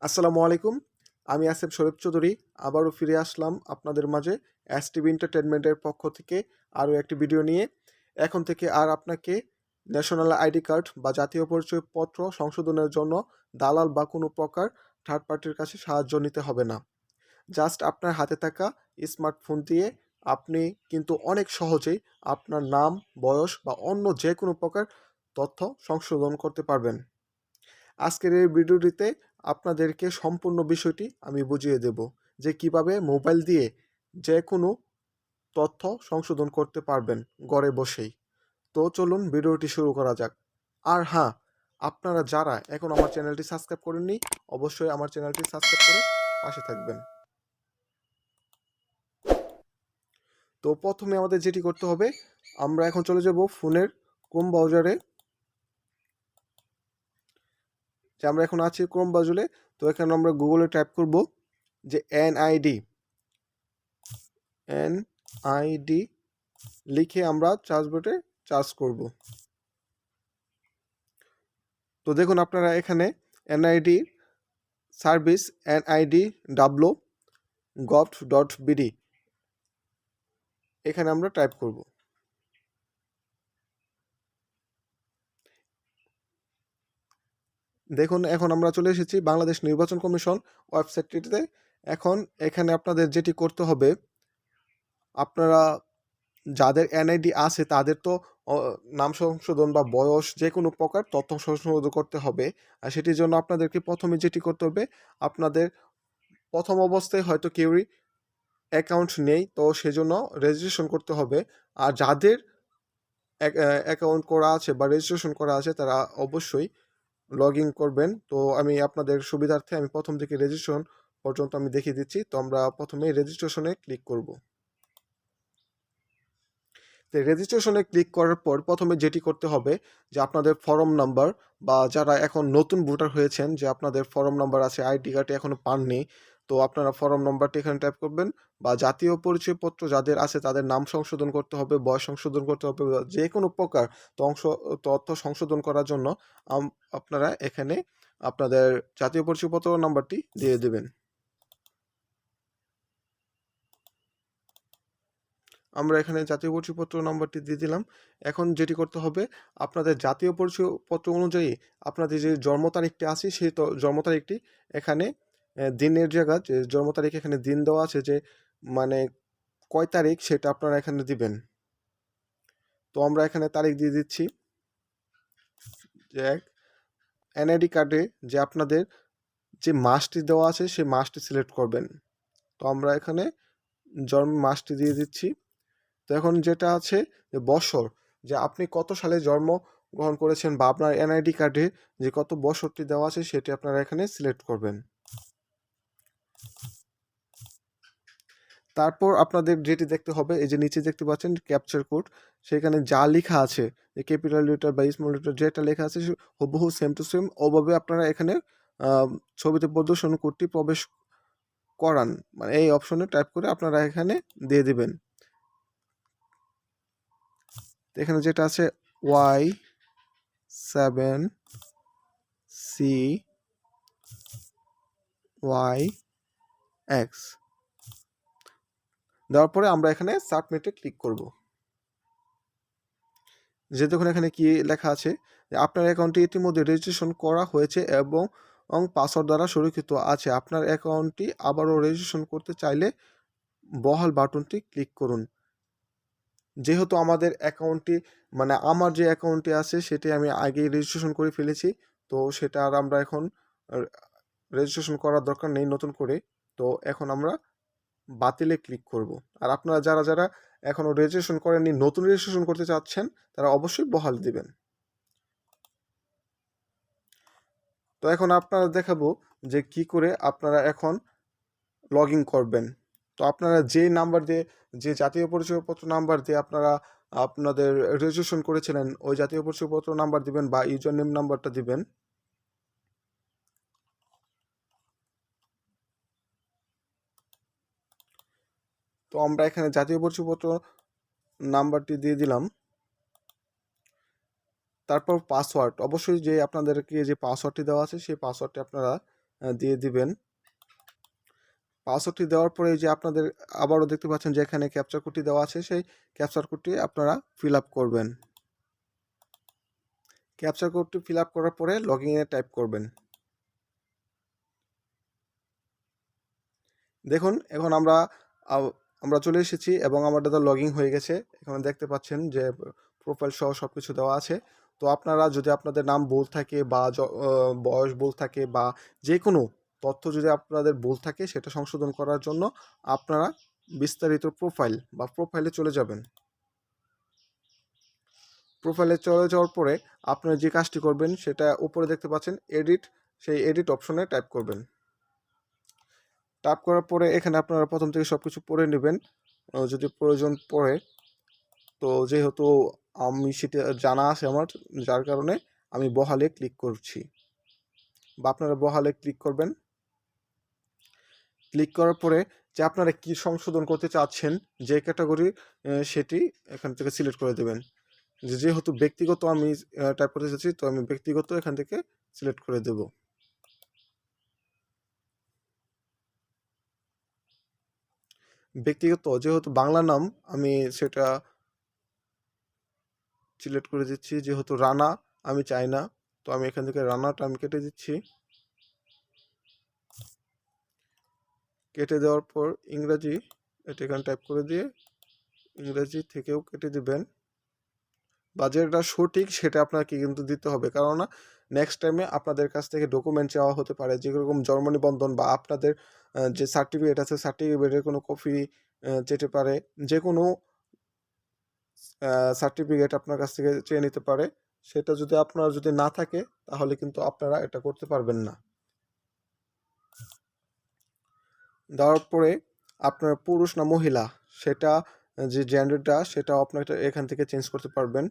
আসসালামু আলাইকুম। আমি আসিফ শরীফ চৌধুরী আবারও ফিরে আসলাম আপনাদের মাঝে Stv.Entertainment-এর পক্ষ থেকে আরও একটি ভিডিও নিয়ে। এখন থেকে আর আপনাকে ন্যাশনাল আইডি কার্ড বা জাতীয় পরিচয়পত্র সংশোধনের জন্য দালাল বা কোনো প্রকার থার্ড পার্টির কাছে সাহায্য নিতে হবে না। জাস্ট আপনার হাতে থাকা স্মার্টফোন দিয়ে আপনি কিন্তু অনেক সহজেই আপনার নাম, বয়স বা অন্য যে কোনো প্রকার তথ্য সংশোধন করতে পারবেন। আজকের এই ভিডিওটিতে আপনাদেরকে সম্পূর্ণ বিষয়টি আমি বুঝিয়ে দেব যে কিভাবে মোবাইল দিয়ে যে কোনো তথ্য সংশোধন করতে পারবেন ঘরে বসেই। তো চলুন ভিডিওটি শুরু করা যাক। আর হ্যাঁ, আপনারা যারা এখন আমার চ্যানেলটি সাবস্ক্রাইব করেননি অবশ্যই আমার চ্যানেলটি সাবস্ক্রাইব করে পাশে থাকবেন। তো প্রথমে আমাদের যেটি করতে হবে, আমরা এখন চলে যাব ফোনের ক্রোম ব্রাউজারে। যে আমরা এখন আছি ক্রোম ব্রাউজারে, তো এখানে আমরা গুগলে টাইপ করব যে এনআইডি লিখে আমরা সার্চ বারে সার্চ করব। তো দেখুন আপনারা এখানে এনআইডি সার্ভিস NID.gov.bd এখানে আমরা টাইপ করব। দেখুন এখন আমরা চলে এসেছি বাংলাদেশ নির্বাচন কমিশন ওয়েবসাইটটিতে। এখন এখানে আপনাদের যেটি করতে হবে, আপনারা যাদের এনআইডি আছে তাদের তো নাম সংশোধন বা বয়স যে কোনো প্রকার তথ্য সংশোধন করতে হবে। আর সেটির জন্য আপনাদেরকে প্রথমে যেটি করতে হবে, আপনাদের প্রথম অবস্থায় হয়তো কেউই অ্যাকাউন্ট নেই, তো সেজন্য রেজিস্ট্রেশন করতে হবে। আর যাদের অ্যাকাউন্ট করা আছে বা রেজিস্ট্রেশন করা আছে তারা অবশ্যই লগ ইন করবেন। তো আমি আপনাদের সুবিধার্থে আমি প্রথম থেকে রেজিস্ট্রেশন পর্যন্ত আমি দেখিয়ে দিচ্ছি। তো আমরা প্রথমে রেজিস্ট্রেশনে ক্লিক করব। তো রেজিস্ট্রেশনে ক্লিক করার পর প্রথমে যেটি করতে হবে যে আপনাদের ফর্ম নাম্বার, বা যারা এখন নতুন ভোটার হয়েছেন যে আপনাদের ফর্ম নাম্বার আছে, আইডি কার্ডে এখনও পাননি, তো আপনারা ফর্ম নাম্বারটি এখানে টাইপ করবেন। বা জাতীয় পরিচয়পত্র যাদের আছে তাদের নাম সংশোধন করতে হবে, বয়স সংশোধন করতে হবে, বা যে কোনো প্রকার তথ্য সংশোধন করার জন্য আপনারা এখানে আপনাদের জাতীয় পরিচয়পত্র নাম্বারটি দিয়ে দেবেন। আমরা এখানে জাতীয় পরিচয়পত্র নাম্বারটি দিয়ে দিলাম। এখন যেটি করতে হবে, আপনাদের জাতীয় পরিচয়পত্র অনুযায়ী আপনাদের যে জন্ম তারিখটি আছে সেই জন্ম তারিখটি এখানে দিনের জায়গায় যে জন্ম তারিখ এখানে দিন দেওয়া আছে, যে মানে কয় তারিখ সেটা আপনারা এখানে দিবেন। তো আমরা এখানে তারিখ দিয়ে দিচ্ছি। যে এনআইডি কার্ডে যে আপনাদের যে মাসটি দেওয়া আছে সেই মাসটি সিলেক্ট করবেন। তো আমরা এখানে জন্ম মাসটি দিয়ে দিচ্ছি। তো এখন যেটা আছে যে বছর, যে আপনি কত সালে জন্মগ্রহণ করেছেন বা আপনার এনআইডি কার্ডে যে কত বছরটি দেওয়া আছে সেটি আপনারা এখানে সিলেক্ট করবেন। তারপর আপনাদের যেটি দেখতে হবে, এই যে নিচে দেখতে পাচ্ছেন ক্যাপচার কোড, সেখানে যা লেখা আছে যে ক্যাপিটাল লেটার বা স্মল লেটার যেটা লেখা আছে হুবহু সেম টু সেম ওভাবে আপনারা এখানে ছবিতে প্রদর্শন কোডটি প্রবেশ করান, মানে এই অপশনে টাইপ করে আপনারা এখানে দিয়ে দিবেন। এখানে যেটা আছে Y7CYX দেওয়ার পরে আমরা এখানে সাবমিটে ক্লিক করব। যে দেখুন এখানে কি লেখা আছে যে আপনার অ্যাকাউন্টটি ইতিমধ্যে রেজিস্ট্রেশন করা হয়েছে এবং পাসওয়ার্ড দ্বারা সুরক্ষিত আছে। আপনার অ্যাকাউন্টটি আবারও রেজিস্ট্রেশন করতে চাইলে বহাল বাটনটি ক্লিক করুন। যেহেতু আমাদের অ্যাকাউন্টটি মানে আমার যে অ্যাকাউন্টটি আছে সেটি আমি আগেই রেজিস্ট্রেশন করে ফেলেছি, তো সেটা আর আমরা এখন রেজিস্ট্রেশন করার দরকার নেই নতুন করে। তো এখন আমরা বাতিলে ক্লিক করব। আর আপনারা যারা যারা এখনও রেজিস্ট্রেশন করেননি, নতুন রেজিস্ট্রেশন করতে চাচ্ছেন, তারা অবশ্যই বহাল দিবেন। তো এখন আপনারা দেখাবো যে কি করে আপনারা এখন লগ ইন করবেন। তো আপনারা যে নাম্বার দিয়ে, যে জাতীয় পরিচয়পত্র নাম্বার দিয়ে আপনারা আপনাদের রেজিস্ট্রেশন করেছিলেন ওই জাতীয় পরিচয়পত্র নাম্বার দিবেন বা ইউজার নেম নাম্বারটা দিবেন। তো আমরা এখানে জাতীয় পরিচয়পত্র নাম্বারটি দিয়ে দিলাম। তারপর পাসওয়ার্ড, অবশ্যই যে আপনাদেরকে যে পাসওয়ার্ডটি দেওয়া আছে সেই পাসওয়ার্ডটি আপনারা দিয়ে দিবেন। পাসওয়ার্ডটি দেওয়ার পরে যে আপনাদের আবারও দেখতে পাচ্ছেন যে এখানে ক্যাপচার কোডটি দেওয়া আছে, সেই ক্যাপচার কোডটি আপনারা ফিল আপ করবেন। ক্যাপচার কোডটি ফিল আপ করার পরে লগইনে টাইপ করবেন। দেখুন এখন আমরা চলে এসেছি এবং আমার দাদা লগইন হয়ে গেছে। এখানে দেখতে পাচ্ছেন যে প্রোফাইল সহ সব কিছু দেওয়া আছে। তো আপনারা যদি আপনাদের নাম ভুল থাকে বা বয়স ভুল থাকে বা যে কোনো তথ্য যদি আপনাদের ভুল থাকে সেটা সংশোধন করার জন্য আপনারা বিস্তারিত প্রোফাইলে চলে যাবেন। প্রোফাইলে চলে যাওয়ার পরে আপনারা যে কাজটি করবেন সেটা উপরে দেখতে পাচ্ছেন সেই এডিট অপশনে টাইপ করবেন। টাইপ করার পরে এখানে আপনারা প্রথম থেকে সব কিছু পড়ে নেবেন যদি প্রয়োজন পড়ে। তো যেহেতু আমি সেটা জানা আছে আমার, যার কারণে আমি বহালে ক্লিক করছি বা আপনারা বহালে ক্লিক করবেন। ক্লিক করার পরে যে আপনারা কি সংশোধন করতে চাচ্ছেন যে ক্যাটাগরি সেটি এখান থেকে সিলেক্ট করে দেবেন। যেহেতু ব্যক্তিগত আমি টাইপ করতে চাচ্ছি, তো আমি ব্যক্তিগত এখান থেকে সিলেক্ট করে দেব। ব্যক্তিগত যেহেতু বাংলা নাম আমি সেটা সিলেক্ট করে দিচ্ছি। যেহেতু রানা আমি চাই না, তো আমি এখান থেকে রানাটা আমি কেটে দিচ্ছি। কেটে দেওয়ার পর ইংরাজি এটা এখানে টাইপ করে দিয়ে ইংরাজি থেকেও কেটে দিবেন। বা যেটা সঠিক সেটা আপনাকে কিন্তু দিতে হবে, কেননা নেক্সট টাইমে আপনাদের কাছ থেকে ডকুমেন্ট চাওয়া হতে পারে, যেরকম জন্ম নিবন্ধন বা আপনাদের যে সার্টিফিকেট আছে সার্টিফিকেটের কোনো কপি যেতে পারে, যে কোনো সার্টিফিকেট আপনার কাছ থেকে চেয়ে নিতে পারে। সেটা যদি আপনার যদি না থাকে তাহলে কিন্তু আপনারা এটা করতে পারবেন না। দেওয়ার পরে আপনার পুরুষ না মহিলা সেটা যে জেন্ডারটা সেটাও আপনার এখান থেকে চেঞ্জ করতে পারবেন।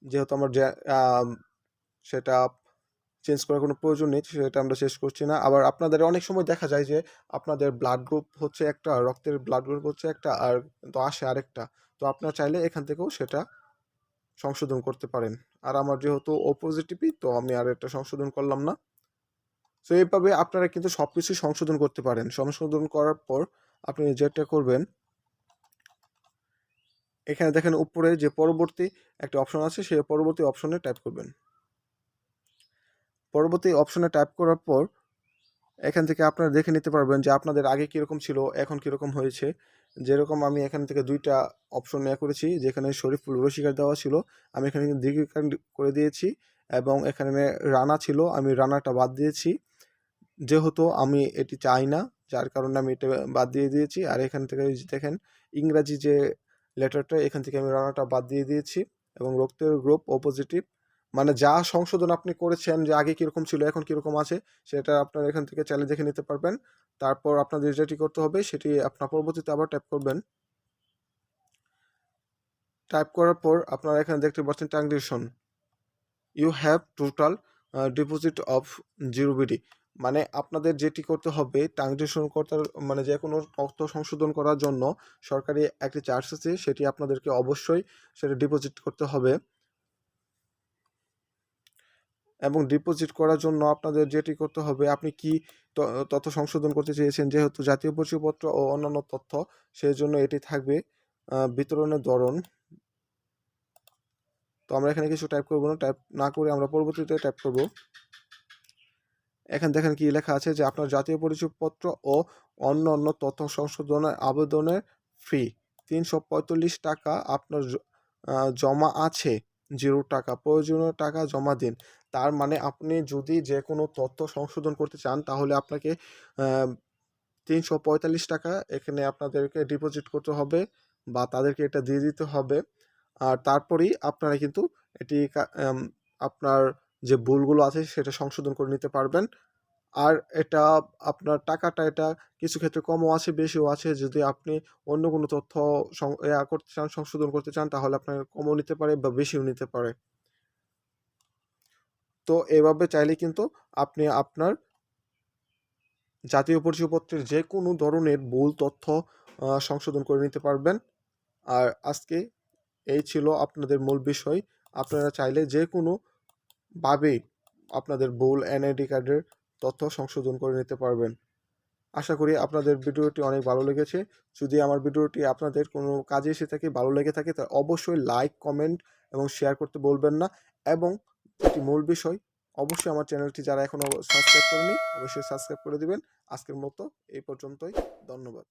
যেহেতু আমার সেটা চেঞ্জ করার কোনো প্রয়োজন নেই, সেটা আমরা শেষ করছি না। আবার আপনাদের অনেক সময় দেখা যায় যে আপনাদের ব্লাড গ্রুপ হচ্ছে একটা, রক্তের ব্লাড গ্রুপ হচ্ছে একটা, আর তো আসে আরেকটা। তো আপনারা চাইলে এখান থেকেও সেটা সংশোধন করতে পারেন। আর আমার যেহেতু ও পজিটিভই, তো আমি আর এটা সংশোধন করলাম না। তো এইভাবে আপনারা কিন্তু সব কিছুই সংশোধন করতে পারেন। সংশোধন করার পর আপনি যেটা করবেন, এখানে দেখেন উপরে যে পরবর্তী একটা অপশন আছে, সেই পরবর্তী অপশনে টাইপ করবেন। পরবর্তী অপশনে টাইপ করার পর এখান থেকে আপনারা দেখে নিতে পারবেন যে আপনাদের আগে কীরকম ছিল এখন কীরকম হয়েছে। যেরকম আমি এখান থেকে দুইটা অপশন নেওয়া করেছি, যেখানে শরীফুল রশিকার দেওয়া ছিল আমি এখানে কিন্তু দীর্ঘিকার করে দিয়েছি, এবং এখানে রানা ছিল আমি রানাটা বাদ দিয়েছি, যেহেতু আমি এটি চাই না যার কারণে আমি এটা বাদ দিয়ে দিয়েছি। আর এখান থেকে দেখেন ইংরাজি যে লেটারটা, এখান থেকে আমি রানাটা বাদ দিয়ে দিয়েছি, এবং রক্তের গ্রুপ ও পজিটিভ। মানে যা সংশোধন আপনি করেছেন যে আগে কীরকম ছিল এখন কীরকম আছে সেটা আপনারা এখান থেকে চাইলে দেখে নিতে পারবেন। তারপর আপনাদের যেটি করতে হবে সেটি আপনার পরবর্তীতে আবার টাইপ করবেন। টাইপ করার পর আপনারা এখানে দেখতে পাচ্ছেন transaction you have total deposit of 0 BD. মানে আপনাদের যেটি করতে হবে ট্রানজেকশন করতে, মানে যে কোনো তথ্য সংশোধন করার জন্য সরকারি একটি চার্জ আছে, সেটি আপনাদেরকে অবশ্যই সেটা ডিপোজিট করতে হবে। এবং ডিপোজিট করার জন্য আপনাদের যেটি করতে হবে, আপনি কি তথ্য সংশোধন করতে চেয়েছেন, যেহেতু জাতীয় পরিচয়পত্র ও অন্যান্য তথ্য, সেই জন্য এটি থাকবে বিতরণের ধরন। তো আমরা এখানে কিছু টাইপ করব না, টাইপ না করে আমরা পরবর্তীতে টাইপ করব। এখানে দেখেন কি লেখা আছে যে আপনার জাতীয় পরিচয়পত্র ও অন্যান্য তথ্য সংশোধনের আবেদনের ফি 345 টাকা আপনার জমা আছে, 0 টাকা, প্রয়োজনীয় টাকা জমা দিন। তার মানে আপনি যদি যে কোনো তথ্য সংশোধন করতে চান তাহলে আপনাকে 345 টাকা এখানে আপনাদেরকে ডিপোজিট করতে হবে বা তাদেরকে এটা দিয়ে দিতে হবে। আর তারপরেই আপনারা কিন্তু এটি আপনার যে ভুলগুলো আছে সেটা সংশোধন করে নিতে পারবেন। আর এটা আপনার টাকাটা এটা কিছু ক্ষেত্রে কমও আছে বেশিও আছে। যদি আপনি অন্য কোনো তথ্য করতে চান, সংশোধন করতে চান, তাহলে আপনার কমও নিতে পারে বা বেশিও নিতে পারে। তো এভাবে চাইলে কিন্তু আপনি আপনার জাতীয় পরিচয়পত্রের যে কোনো ধরনের ভুল তথ্য সংশোধন করে নিতে পারবেন। আর আজকে এই ছিল আপনাদের মূল বিষয়। আপনারা চাইলে যে কোনোভাবেই আপনাদের ভুল এনআইডি কার্ডের তথ্য সংশোধন করে নিতে পারবেন। আশা করি আপনাদের ভিডিওটি অনেক ভালো লেগেছে। যদি আমার ভিডিওটি আপনাদের কোনো কাজে এসে থাকে, ভালো লেগে থাকে, তাহলে অবশ্যই লাইক, কমেন্ট এবং শেয়ার করতে বলবেন না। এবং যেটি মূল বিষয়, অবশ্যই আমার চ্যানেলটি যারা এখনও সাবস্ক্রাইব করেনি অবশ্যই সাবস্ক্রাইব করে দিবেন। আজকের মতো এই পর্যন্তই। ধন্যবাদ।